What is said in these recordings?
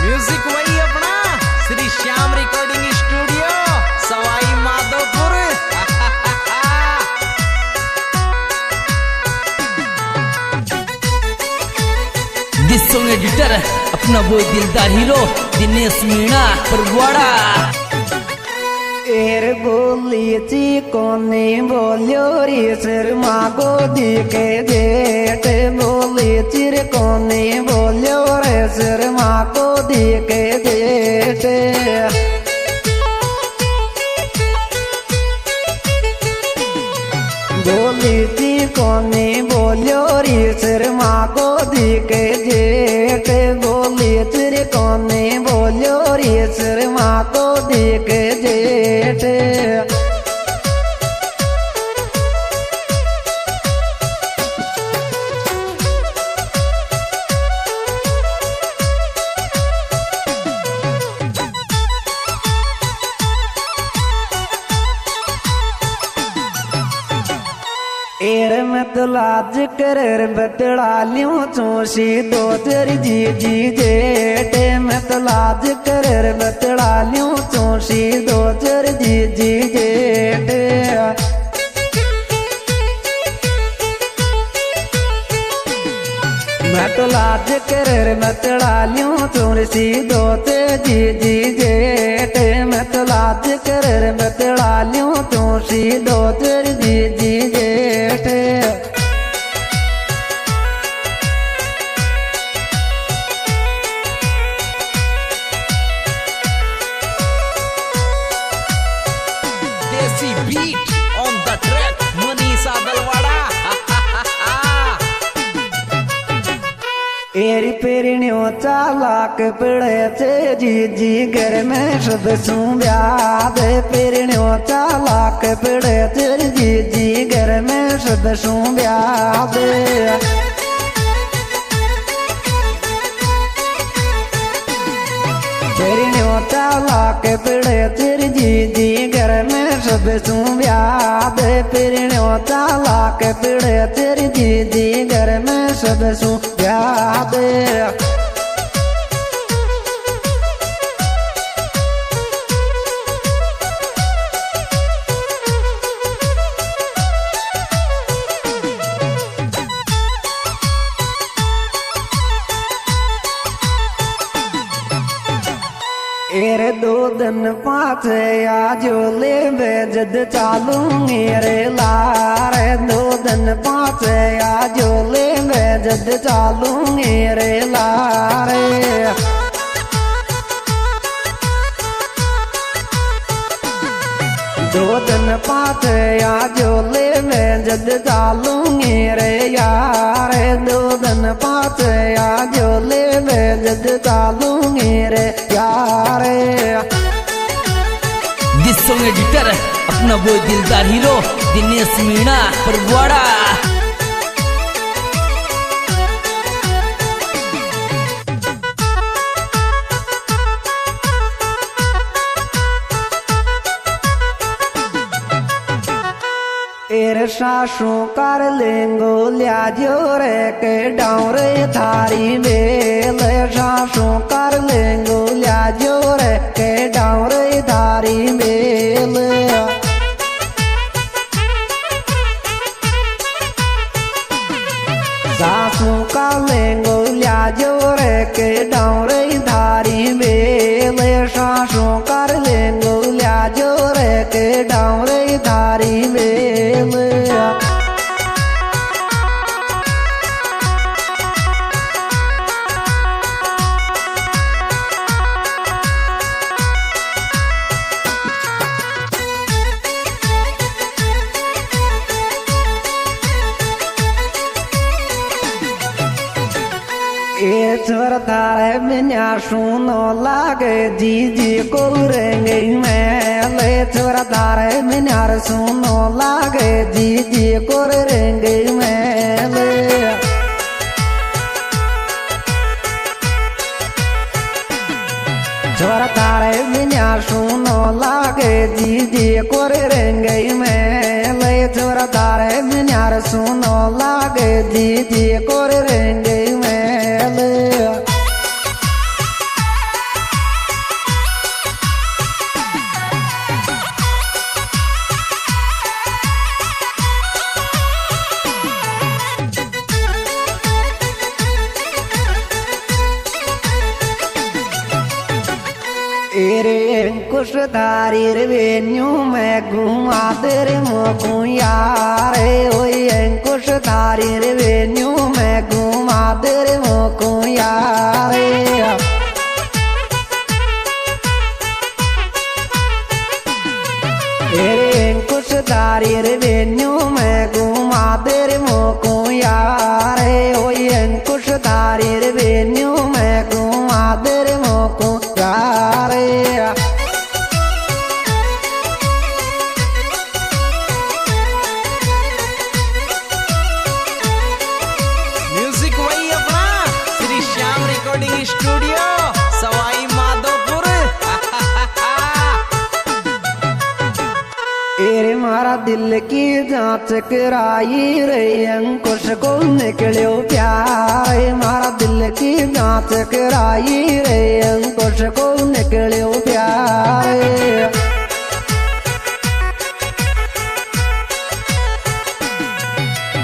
Music वही अपना Shri Shyam recording studio Sawai Madhopur. This song editor अपना वो दिलदार हीरो दिनेश मीणा परवाड़ा। एर बोली ची कोने बोलियो रे शर्मा को दिखे जेठ बोली चिर कोने बोलियो रे शर्मा को दिखे जेठ। बोली ची कोने बोलियो रे शर्मा को दिखे जेठ बोली चिर कोने बोलियो रे शर्मा को दिखे जेठ। एर मत लाज कर बतड़ा लियो चोशी दो तेरी जी जी जेठ मत लाज कर बतड़ा लियो चोशी दो तेरी जी जी जेठ। मत लाज कर बतड़ा लियो चोशी दो तेरी जी जी जेठ मत लाज कर बतड़ा लियो चोशी दो तेरी जी जी जेठ। देसी beat on the track Manisha Balwada. एरी पेरिण्यो चालाक पड़े चे जी जी घर में सब ब्याद पेरिण्यो चालाक पड़े चे जी जी घर में सब ब्याद। पेरिण्यो चालाक पड़े चे जी जी घर में सब ब्याद पेरिण्यो चालाक पड़े चे जी जी घर में सब ब्याद। एर दो दिन पाँच आजो ले जद चालूंगी रे लार दो दिन पाँच आजो ले जद चालूंगी रे लार। दो दिन पाँच आजो ले जद चालूंगी रे यार दो दिन पाँच आजो ले जद चालूंगी रे यार। दिस सॉन्ग एडिटर अपना वो दिलदार हीरो दिनेश मीणा परवाड़ा। एर सासू कर लेंगो लियाजो रे के डाउरे थारी बेल सासू कर लेंगो लियाजो रे के डाउरे थारी बेल। सासू का लेंगो लियाजो रे के डाउरे थारी बेल सासू कर लेंगो लियाजो रे के डाउरे थारी बेल। ए छोर थारे बिना सुनो लागे जी जी को रेंगे में ले छोर थारे बिना सुनो लागे जी जी को रेंगे में ले। छोर थारे बिना सुनो लागे जी जी को रेंगे में ले छोर थारे बिना सुनो लागे जी जी को रेंगे में ले। एरे अंकुश धारी रेन्यू में घुमा दे रे मोकू यार ओए अंकुश धारी रेन्यू में घुमा दे रे मोकू यार एरे अंकुश धारी रेन्यू में घुमा दे रे मोकू यार ओए अंकुश धारी रेन्यू में घुमा दे रे मोकू यार म्यूजिक वही अपना Shri Shyam recording studio Sawai Madhopur. Array मारा दिल की जांच कराई रे अंकुश को निकलो प्यार मारा दिल की जांच कराई रे अंकुश को निकलो प्यार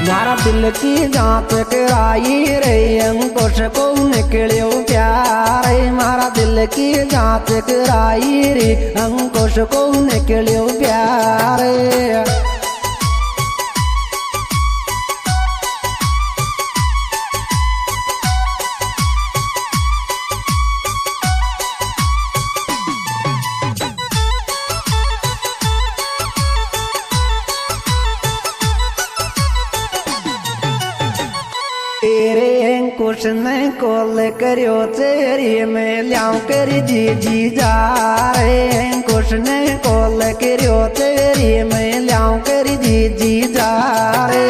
मारा दिल की जांच कराई रे अंकुश को निकलो प्यार मारा दिल की जांच कराई रे अंकुश को निकलो प्यार एरे अंकुश ने कॉल करियो तेरी में लियाऊं करी जी जी जा रे अंकुश ने कॉल करियो तेरी में लियाऊं करी जी जी जा रे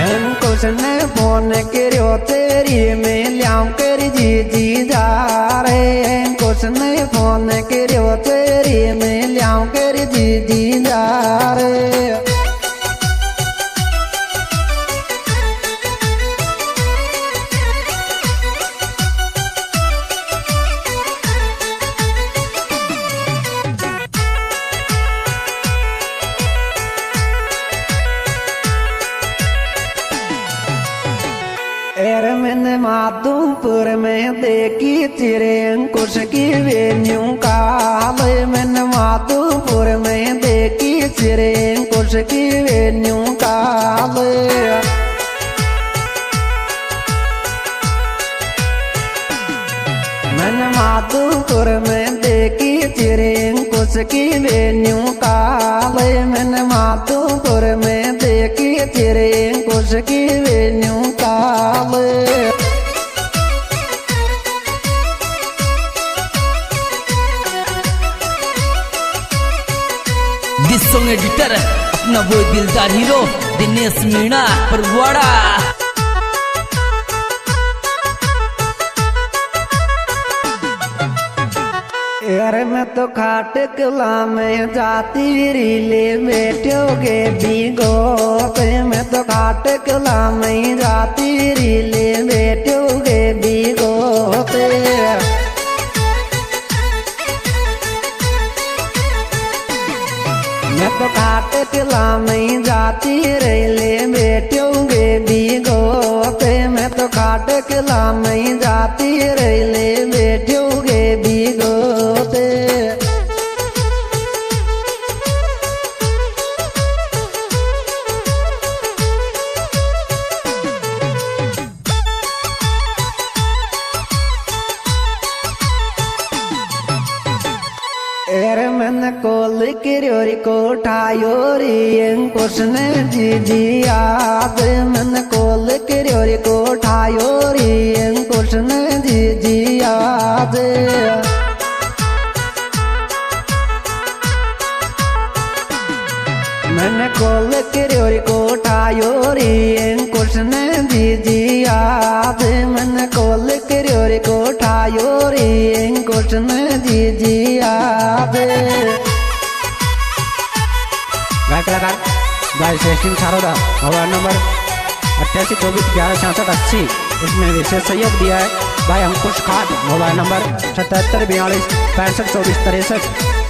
अंकुश ने फोन करियो तेरी में लियाऊं करी जी जी जा रे अंकुश ने फोन करियो तेरी में लियाऊं करी जी जी जा रे एर मैंने माधोपुर में देखी तेरे अंकुश की वेन्यू काल मैंने माधोपुर में देखी तेरे अंकुश की वेन्यू काल मैंने माधोपुर में देखी तेरे अंकुश की वेन्यू काल मैंने माधोपुर में देखी तेरे अंकुश की वेन्यू काल दिस सॉन्ग एडिटर अपना वो दिलदार हीरो दिनेश मीणा परवाड़ा। यार मैं तो खाट कला में जाती रीले बैठोगे भीगो मैं तो खाट कला में जाती रीले बैठोगे भीगो मैं तो खाट कला में जाती रेले बैठोगे भीगो मैं तो खाट कला में जाती रेले बैठोगे भीगो एर मन कोल किरोरी कोठायोरी अंकुश ने जी जी याद मन कोल किरोरी कोठायोरी अंकुश ने जी जी याद मन कोल किरोरी कोठायोरी अंकुश ने जी जी याद मन कोल किरोरी कोठायोरी अंकुश ने जी जी याद गाय कलाकार गाय श्रेष्ठी सारोदा मोबाइल नंबर 8824116680 इसमें विशेष सहयोग दिया है भाई अंकुश खाद मोबाइल नंबर 7742 6524 63।